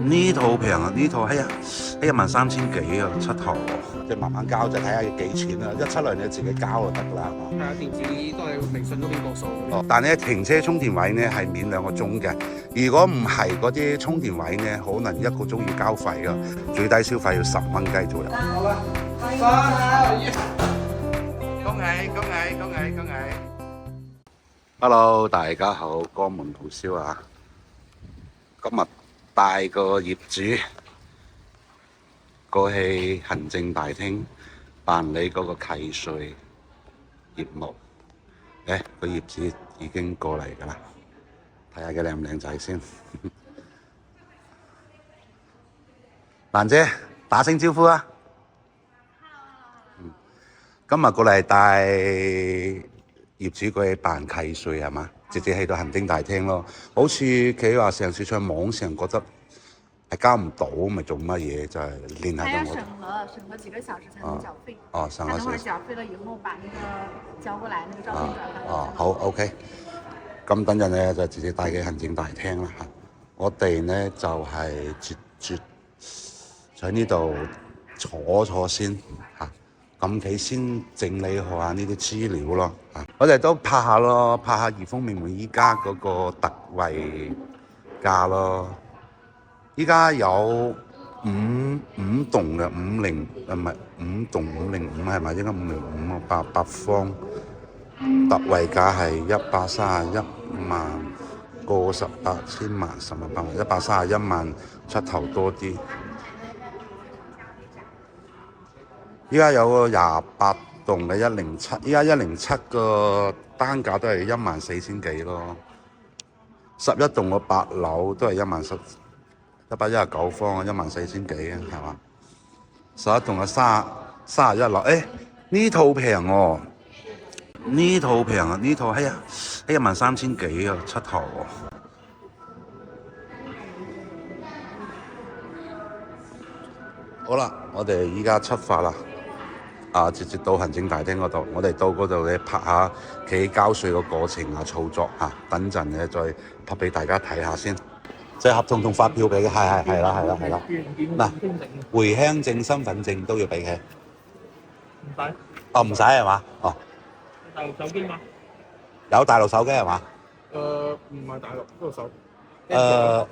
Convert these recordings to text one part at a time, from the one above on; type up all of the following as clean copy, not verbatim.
呢套平啊，呢套13000幾啊，出頭，即係慢慢交，即係睇下幾錢啊！一出嚟你自己交就得㗎啦，係嘛？係啊，電子都係微信嗰邊過數。哦，但係咧停車充電位咧係免2個鐘嘅，如果唔係嗰啲充電位咧，可能1個鐘要交費㗎，最低消費要10蚊雞左右。好啦，恭喜恭喜恭喜恭喜 ！Hello， 大家好，江門老蕭啊，今日帶個業主過去行政大廳辦理嗰個契稅業務。個業主已經過嚟㗎啦，睇下佢靚唔靚仔先。蘭姐打聲招呼啊！今日過嚟帶業主過去辦契稅係嘛？直接去到行政大廳咯。好似佢話上次在網上覺得係交唔到，咪做乜嘢？就係聯繫到我。他要審核幾個小時才能繳費。哦，審核等會繳費了以後，把那個交過來，那個照片轉發。好 OK。咁等陣咧就直接帶佢行政大廳啦嚇。我哋咧就係絕喺呢度坐先嚇。咁佢先整理下呢啲資料咯嚇。我哋都拍下咯，拍下怡豐名門依家嗰個特惠價咯。依家有五棟嘅505，唔係5棟505係咪？應該505啊，八方特惠價係131萬個18千萬10萬8萬131萬出頭多啲。依家有個28棟嘅107，依家107個單價都係14000幾咯。11棟個8樓都係119方14000幾啊，係嘛？11棟嘅31樓，呢套平喎，呢套平啊，呢套13000幾啊，出頭喎。好啦，我哋依家出發啦。直接到行政大廳嗰度，我哋到嗰度咧拍下佢交稅個過程啊操作嚇，等陣咧再拍俾大家睇下先。即係合同同發票俾嘅，係啦。嗱，回鄉證、身份證都要俾佢。唔使。哦，唔使係嘛？哦。大陸手機嘛？有大陸手機係嘛？唔係大陸嗰個手。係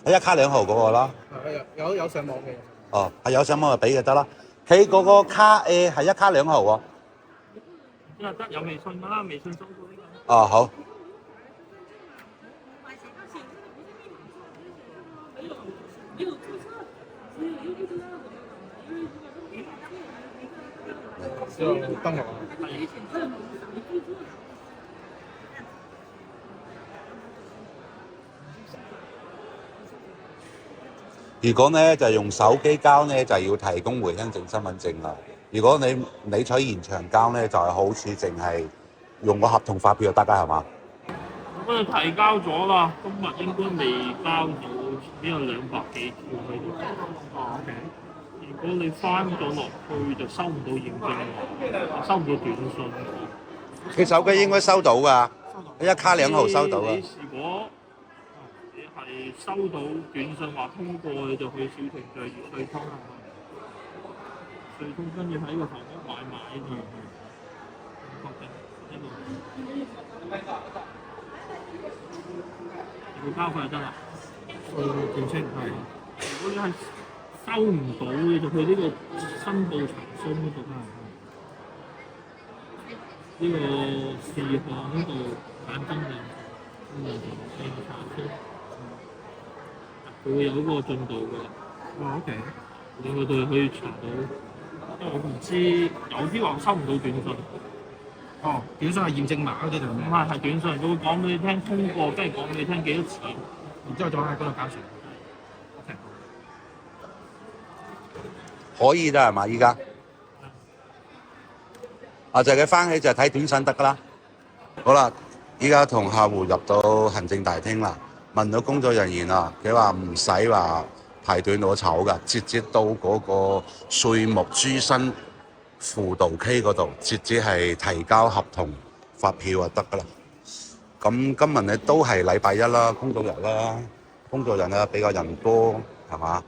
1卡2號嗰個啦。係有上網嘅。哦，係有上網就俾就得啦。佢嗰個卡係1卡2號喎。得有微信㗎啦，微信搜到呢個。哦，好。登錄。如果咧就用手機交咧，就要提供回鄉證、身份證啦。如果你取現場交咧，就係好似淨係用個合同發票就得㗎，係嘛？我哋提交咗啦，今日應該未交到，只有200幾條喺度。OK。如果你翻咗落去就收唔到現金，收唔到短信。佢手機應該收到㗎，1卡2號收到啊。如果你係收到短信話通過，你就去小程序粵稅通跟住喺個房屋買賣呢度確定呢度，要交費就得啦。電稱係。如果你係收唔到，你就去呢個申報查詢嗰度呢個事項嗰度簡單嘅。查詢，佢會有嗰個進度嘅。OK。你去到可以查到，因為我唔知有啲話收唔到短信。哦，短信係驗證碼嗰啲定咩？唔係，係短信，佢會講俾你聽通過，跟住講俾你聽幾多錢，然之後再喺嗰度交稅。OK。可以啦，係嘛？依家就係佢翻起就睇短信得㗎啦。好啦。依家同客戶入到行政大廳啦，問到工作人員啦，佢話唔使話排隊攞籌㗎，直接到嗰個稅務諮詢輔導區嗰度，直接係提交合同發票就得㗎啦。咁今日咧都係禮拜1啦，工作日啦，工作人啊比較人多係嘛？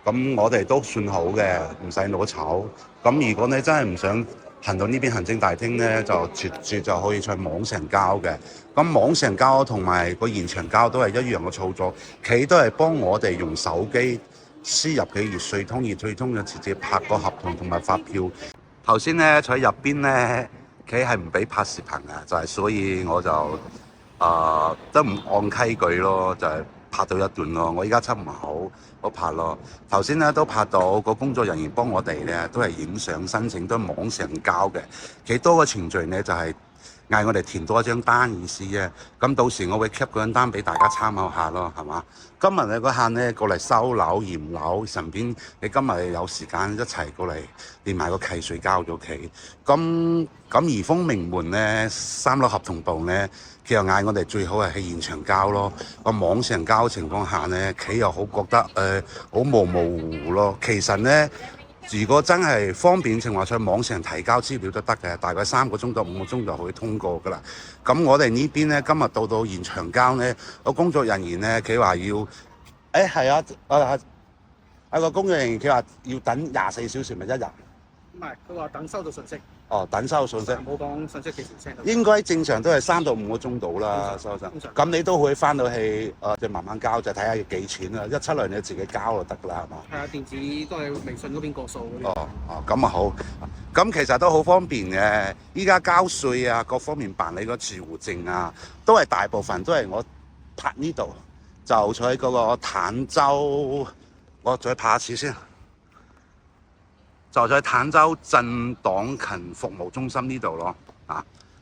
咁我哋都算好嘅，唔使攞籌。咁如果你真係唔想行到呢邊行政大廳咧，就直接就可以去網上交嘅。咁網上交同埋個現場交都係一樣嘅操作，佢都係幫我哋用手機輸入佢粵稅通就直接拍個合同同埋發票。頭先咧喺入邊咧，佢係唔俾拍視頻嘅，就係所以我就都唔按規矩咯，就係拍到一段咯。我依家執唔好，我拍咯。頭先咧都拍到個工作人員幫我哋咧，都係影相申請，都係網上交嘅。幾多個程序咧就係嗌我哋填多一張單意思啫。咁到時我會 keep 嗰張單俾大家參考下咯，係嘛？今日你嗰客咧過嚟收樓驗樓，順便你今日有時間一齊過嚟連埋個契稅交咗佢。咁怡豐名門咧3樓合同部咧，佢又嗌我哋最好係喺現場交咯。個網上交情況下咧，佢又好覺得好模糊咯。其實咧，如果真係方便情況下，網上提交資料都得嘅，大概3個鐘到5個鐘就可以通過噶啦。咁我哋呢邊咧，今日到現場交咧，個工作人員咧，佢話要，係個工作人員佢話要等24小時咪1日。唔係，佢話等收到信息。哦，等收到信息。冇講信息幾時 send 到。應該正常都係3到5個鐘到啦，收信。咁你都可以翻到去，就慢慢交，就睇下要幾錢啦。172你自己交就得㗎啦，係嘛？係啊，電子都係微信嗰邊過數嗰啲。咁啊好。咁其實都好方便嘅。依家交稅啊，各方面辦理個住戶證啊，都係大部分都係我拍呢度，就坐喺嗰個坦洲，我再拍一次先。就喺坦洲鎮黨勤服務中心呢度咯，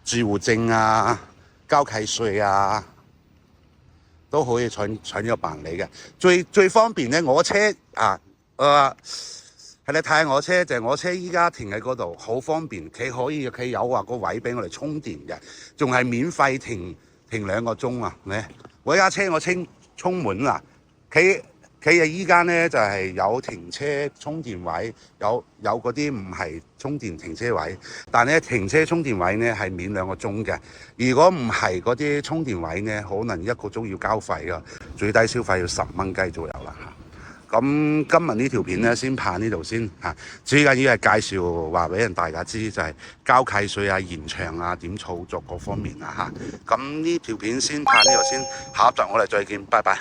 住戶證啊、交契稅啊，都可以喺呢度辦理嘅。最方便咧，我車係你睇下我車，就係我車依家停喺嗰度，好方便。佢有話個位俾我哋充電嘅，仲係免費停2個鐘啊！我依家車我充滿啦，佢依家咧就係有停車充電位，有嗰啲唔係充電停車位，但係咧停車充電位咧係免2個鐘嘅。如果唔係嗰啲充電位咧，可能1個鐘要交費噶，最低消費要10蚊雞左右啦嚇。咁今日呢條片咧先拍呢度先嚇，最緊要係介紹話俾人大家知，就係交契稅啊、延長啊、點操作各方面啊嚇。咁呢條片先拍呢度先，下一集我哋再見，拜拜。